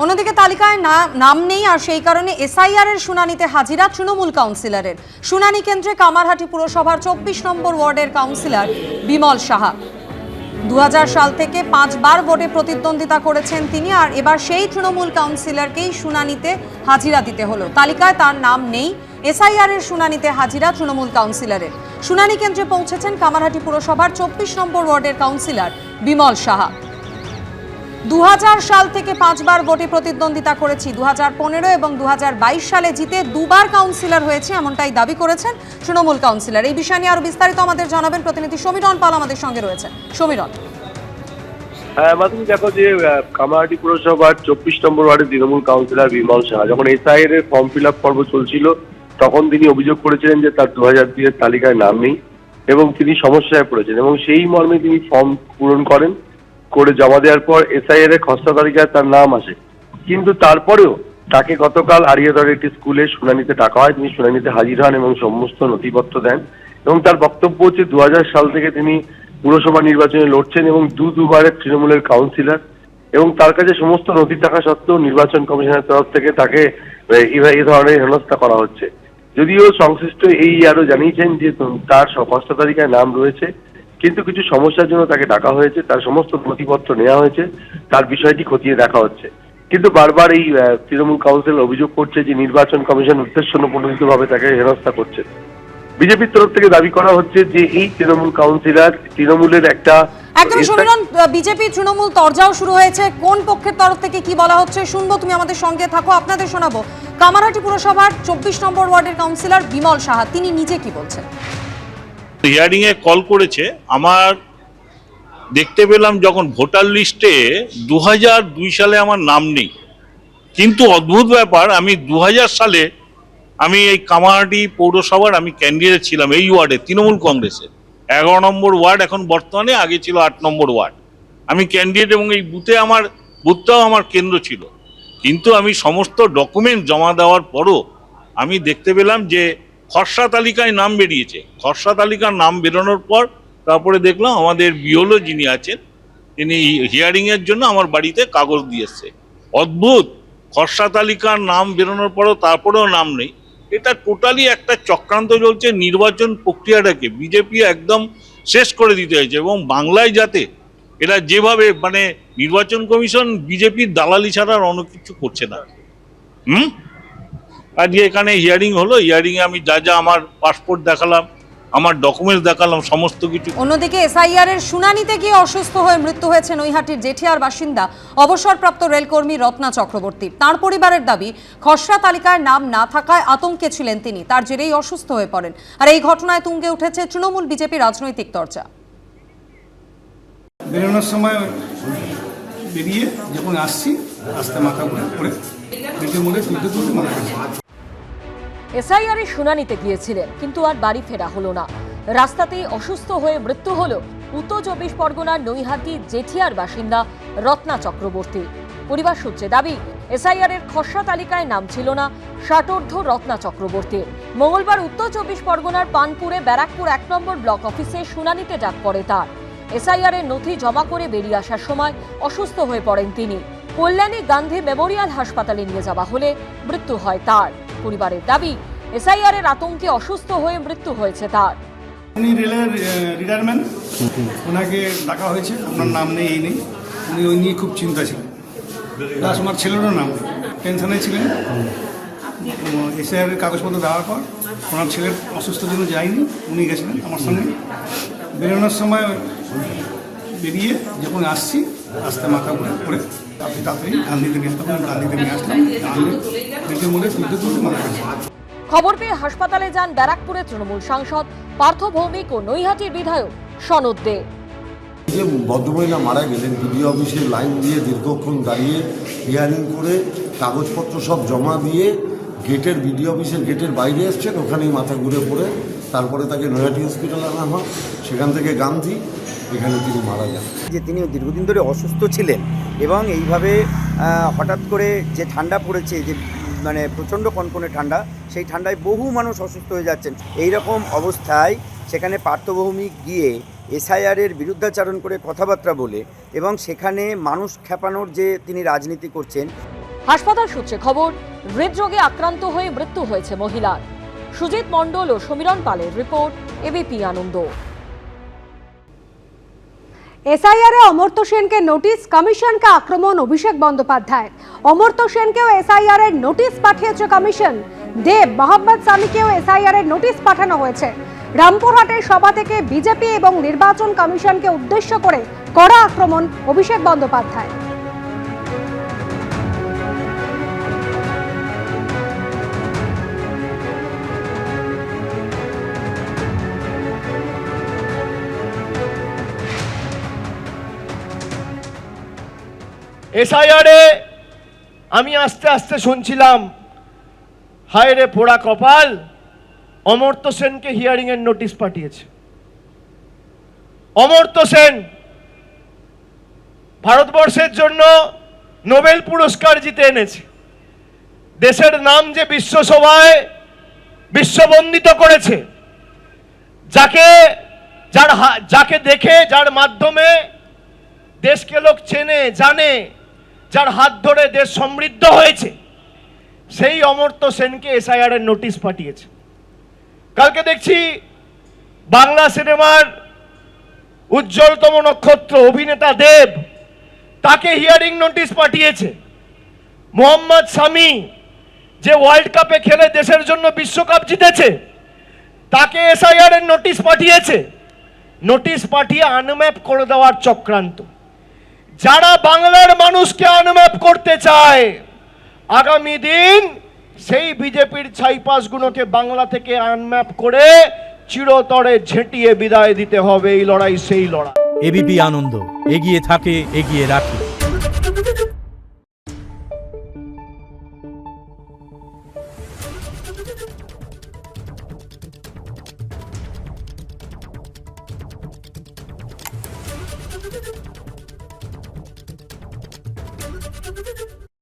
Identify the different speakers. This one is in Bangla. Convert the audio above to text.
Speaker 1: অন্যদিকে তালিকায় নাম নেই আর সেই কারণে এসআইআর এর শুনানিতে হাজিরা তৃণমূল কাউন্সিলরের। শুনানি কেন্দ্রে কামারহাটি পুরসভার 24 নম্বর ওয়ার্ডের কাউন্সিলর বিমল সাহা। 2000 সাল থেকে 5 বার ভোটে প্রতিদ্বন্দ্বিতা করেছেন তিনি, আর এবার সেই তৃণমূল কাউন্সিলরকেই শুনানিতে হাজিরা দিতে হলো। তালিকায় তার নাম নেই। এসআইআর এর শুনানিতে হাজিরা তৃণমূল কাউন্সিলরের। শুনানি কেন্দ্রে পৌঁছেছেন কামারহাটি পুরসভার 24 নম্বর ওয়ার্ডের কাউন্সিলর বিমল সাহা। 2000 সাল থেকে 5 বার ভোটে প্রতিদ্বন্দ্বিতা করেছি, 2015 এবং 2022 সালে জিতে দুবার কাউন্সিলর হয়েছে, এমনটাই দাবি করেছেন তৃণমূল কাউন্সিলর। এই বিষয় নিয়ে আরো বিস্তারিত আমাদের জানাবেন প্রতিনিধি সমীরণ পাল আমাদের সঙ্গে রয়েছেন। সমীরণ,
Speaker 2: হ্যাঁ তুমি দেখো যে কামারহাটি পুরসভার 24 নম্বর ওয়ার্ডের তৃণমূল কাউন্সিলর বিমল সাহা যখন এসআইআর এর ফর্ম ফিল আপ পর্ব চলছিল তখন তিনি অভিযোগ করেছিলেন যে তার 2002 এর তালিকায় নাম নেই এবং তিনি সমস্যায় পড়েছেন, এবং সেই মর্মে তিনি ফর্ম পূরণ করে জমা দেওয়ার পর এসআইআর এর খসড়া তালিকায় তার নাম আসে। কিন্তু তারপরেও তাকে গতকাল আড়িয়াদরের একটি স্কুলে শুনানিতে ডাকা হয়। তিনি শুনানিতে হাজির হন এবং সমস্ত নথিপত্র দেন, এবং তার বক্তব্য হচ্ছে 2000 সাল থেকে তিনি পুরসভা নির্বাচনে লড়ছেন এবং দুবারের তৃণমূলের কাউন্সিলর, এবং তার কাছে সমস্ত নথি থাকা সত্ত্বেও নির্বাচন কমিশনের তরফ থেকে তাকে এই ধরনের হেনস্থা করা হচ্ছে। যদিও সংশ্লিষ্ট এই আরো জানিয়েছেন যে তার খসড়া তালিকায় নাম রয়েছে, কিন্তু কিছু সমস্যার জন্য তাকে ডাকা হয়েছে, তার সমস্ত নথিপত্র নেওয়া হয়েছে, তার বিষয়টি খতিয়ে দেখা হচ্ছে। কিন্তু বারবার এই তৃণমূল কাউন্সিল অভিযোগ করছে যে নির্বাচন কমিশন উদ্দেশ্যপ্রণোদিতভাবে তাকে হেনস্থা করছে। বিজেপির তরফ থেকে দাবি করা হচ্ছে যে এই তৃণমূল কাউন্সিলর তৃণমূলের একটা
Speaker 1: একদম সমীরণ, বিজেপি তৃণমূল তরজাও শুরু হয়েছে। কোন পক্ষের তরফ থেকে কি বলা হচ্ছে শুনবো, তুমি আমাদের সঙ্গে থাকো, আপনাদের শোনাবো। কামারহাটি পুরসভার 24 নম্বর ওয়ার্ডের কাউন্সিলর বিমল সাহা তিনি নিজে কি বলছেন।
Speaker 3: হিয়ারিং এ কল করেছে। আমার দেখতে পেলাম যখন ভোটার লিস্টে 2002 সালে আমার নাম নেই, কিন্তু অদ্ভুত ব্যাপার, আমি 2000 সালে আমি এই কামারহাটি পৌরসভার আমি ক্যান্ডিডেট ছিলাম এই ওয়ার্ডে তৃণমূল কংগ্রেসের 11 নম্বর ওয়ার্ড, এখন বর্তমানে, আগে ছিল 8 নম্বর ওয়ার্ড। আমি ক্যান্ডিডেট এবং এই বুথটাও আমার কেন্দ্র ছিল, কিন্তু আমি সমস্ত ডকুমেন্ট জমা দেওয়ার পরও আমি দেখতে পেলাম যে খসড়া তালিকায় নাম বেরিয়েছে। খসড়া তালিকার নাম বেরোনোর পর তারপরে দেখলাম আমাদের বিওলো যিনি আছেন তিনি হিয়ারিং এর জন্য আমার বাড়িতে কাগজ দিয়েছে। অদ্ভুত, খসড়া তালিকার নাম বেরোনোর পরও তারপরেও নাম নেই। এটা টোটালি একটা চক্রান্ত চলছে। নির্বাচন প্রক্রিয়াটাকে বিজেপি একদম শেষ করে দিতে হয়েছে, এবং বাংলায় যাতে এরা যেভাবে নির্বাচন কমিশন বিজেপির দালালি ছাড়া আর অন্য কিছু করছে না। আজকে এখানে হিয়ারিং হলো, হিয়ারিং এ আমি যা আমার পাসপোর্ট দেখালাম, আমার ডকুমেন্টস দেখালাম, সমস্ত কিছু।
Speaker 1: অন্যদিকে এসআইআর এর শুনানিতে গিয়ে অসুস্থ হয়ে মৃত্যু হয়েছে নৈহাটির জেঠিয়ার বাসিন্দা অবসরপ্রাপ্ত রেলকর্মী রত্না চক্রবর্তী। তার পরিবারের দাবি খসড়া তালিকায় নাম না থাকায় আতঙ্কে ছিলেন তিনি, তার জেরেই অসুস্থ হয়ে পড়েন। আর এই ঘটনায় তুঙ্গে উঠেছে তৃণমূল বিজেপি রাজনৈতিক চর্চা।
Speaker 4: বেরোনোর সময় বেরিয়ে যখন আসছি রাস্তায় মাথা ঘুরে পড়ে তুলতে মারা গেছে।
Speaker 5: এসআইআর এর শুনানিতে গিয়েছিলেন, কিন্তু আর বাড়ি ফেরা হলো না। রাস্তাতেই অসুস্থ হয়ে মৃত্যু হলো উত্তর 24 পরগনার নৈহাটি জেঠিয়ার বাসিন্দা রত্না চক্রবর্তী। পরিবার সূত্রে দাবি এসআইআর এর খসড়া তালিকায় নাম ছিল না ষাটোর্ধ্ব রত্না চক্রবর্তীর। মঙ্গলবার উত্তর 24 পরগনার পানপুরে ব্যারাকপুর 1 নম্বর ব্লক অফিসে শুনানিতে ডাক পড়ে তার। এসআইআর এর নথি জমা করে বেরিয়ে আসার সময় অসুস্থ হয়ে পড়েন তিনি। কল্যাণী গান্ধী মেমোরিয়াল হাসপাতালে নিয়ে যাওয়া হলে মৃত্যু হয় তার। পরিবারের দাবি এসআইআর এর আতঙ্কে অসুস্থ হয়ে মৃত্যু হয়েছে তার।
Speaker 4: উনি রেলের রিটায়ারমেন্ট, ওনাকে ডাকা হয়েছে, আপনার নাম নেই এই নেই। উনি ওই নিয়ে খুব চিন্তা ছিলেন, প্লাস ওনার ছেলেরও নাম টেনশনে ছিলেন। এসআইআর এর কাগজপত্র দেওয়ার পর ওনার ছেলের অসুস্থর জন্য যায়নি, উনি গেছিলেন আমার সঙ্গে। বেরোনোর সময় বেরিয়ে যখন আসছি রাস্তায় মাথা ঘুরে পড়ে তাড়াতাড়ি গান্ধীতে নিয়ে আসলাম, গান্ধীতে নিয়ে আসলাম, তুলতে মারা গেছে।
Speaker 5: খবর পেয়ে হাসপাতালে যান ব্যারাকপুরের তৃণমূল সাংসদ পার্থ ভৌমিক ও নৈহাটির বিধায়ক সনদ দে।
Speaker 6: যে ভদ্রমহিলা মারা গেলেন, বিডিও অফিসে লাইন দিয়ে দীর্ঘক্ষণ দাঁড়িয়ে হিয়ারিং করে কাগজপত্র সব জমা দিয়ে গেটের বিডিও অফিসের গেটের বাইরে এসছেন, ওখানেই মাথা ঘুরে পড়ে তারপরে তাকে নৈহাটি হসপিটালে আনা হয়, সেখান থেকে গান্ধী, এখানে তিনি মারা যান।
Speaker 7: যে তিনি দীর্ঘদিন ধরে অসুস্থ ছিলেন এবং এইভাবে হঠাৎ করে যে ঠান্ডা পড়েছে, যে প্রচণ্ড কনকনে ঠান্ডা, সেই ঠান্ডায় বহু মানুষ অসুস্থ হয়ে যাচ্ছেন। এই রকম অবস্থায় সেখানে পার্থ ভৌমিক গিয়ে এসআইআরের বিরুদ্ধাচারণ করে কথাবার্তা বলে এবং সেখানে মানুষ খেপানোর যে তিনি রাজনীতি করছেন,
Speaker 5: হাসপাতাল সূত্রে খবর, হৃদরোগে আক্রান্ত হয়ে মৃত্যু হয়েছে মহিলার। সুজিত মণ্ডল ও সমীরণ পালের রিপোর্ট, এবিপি আনন্দ।
Speaker 8: এসআইআরে অমর্ত্য সেনকে নোটিশ, কমিশনকে আক্রমণ অভিষেক বন্দ্যোপাধ্যায়। অমর্ত্য সেনকেও এসআইআর এর নোটিশ পাঠিয়েছে কমিশন। দেব মোহাম্মদ সামিকেও এসআইআর এর নোটিশ পাঠানো হয়েছে। রামপুরহাটের সভা থেকে বিজেপি এবং নির্বাচন কমিশনকে উদ্দেশ্য করে কড়া আক্রমণ অভিষেক বন্দ্যোপাধ্যায়।
Speaker 9: এসআইআরে আমি আস্তে আস্তে শুনছিলাম, হায় রে পোড়া কপাল, অমর্ত্য সেনকে হিয়ারিং এর নোটিশ পাঠিয়েছে। অমর্ত্য সেন ভারতবর্ষের জন্য নোবেল পুরস্কার জিতে এনেছে। দেশের নাম যে বিশ্বসভায় বিশ্ববন্দিত করেছে, যাকে দেখে, যার মাধ্যমে দেশকে লোক চেনে জানে, যার হাত ধরে দেশ সমৃদ্ধ হয়েছে, সেই অমর্ত্য সেনকে এসআইআর এর নোটিশ পাঠিয়েছে। কালকে দেখছি বাংলা সিনেমার উজ্জ্বলতম নক্ষত্র অভিনেতা দেব, তাকে হিয়ারিং নোটিশ পাঠিয়েছে। মোহাম্মদ সামি, যে ওয়ার্ল্ড কাপে খেলে দেশের জন্য বিশ্বকাপ জিতেছে, তাকে এসআইআর এর নোটিশ পাঠিয়েছে। নোটিশ পাঠিয়ে আনম্যাপ করে দেওয়ার চক্রান্ত। যারা বাংলার মানুষকে আনম্যাপ করতে চায়, আগামী দিন সেই বিজেপির ছাইপাসগুলোকে বাংলা থেকে আনম্যাপ করে চিরতরে ঝেঁটিয়ে বিদায় দিতে হবে। এই লড়াই সেই লড়াই।
Speaker 10: এবিপি আনন্দ, এগিয়ে থাকে, এগিয়ে রাখে।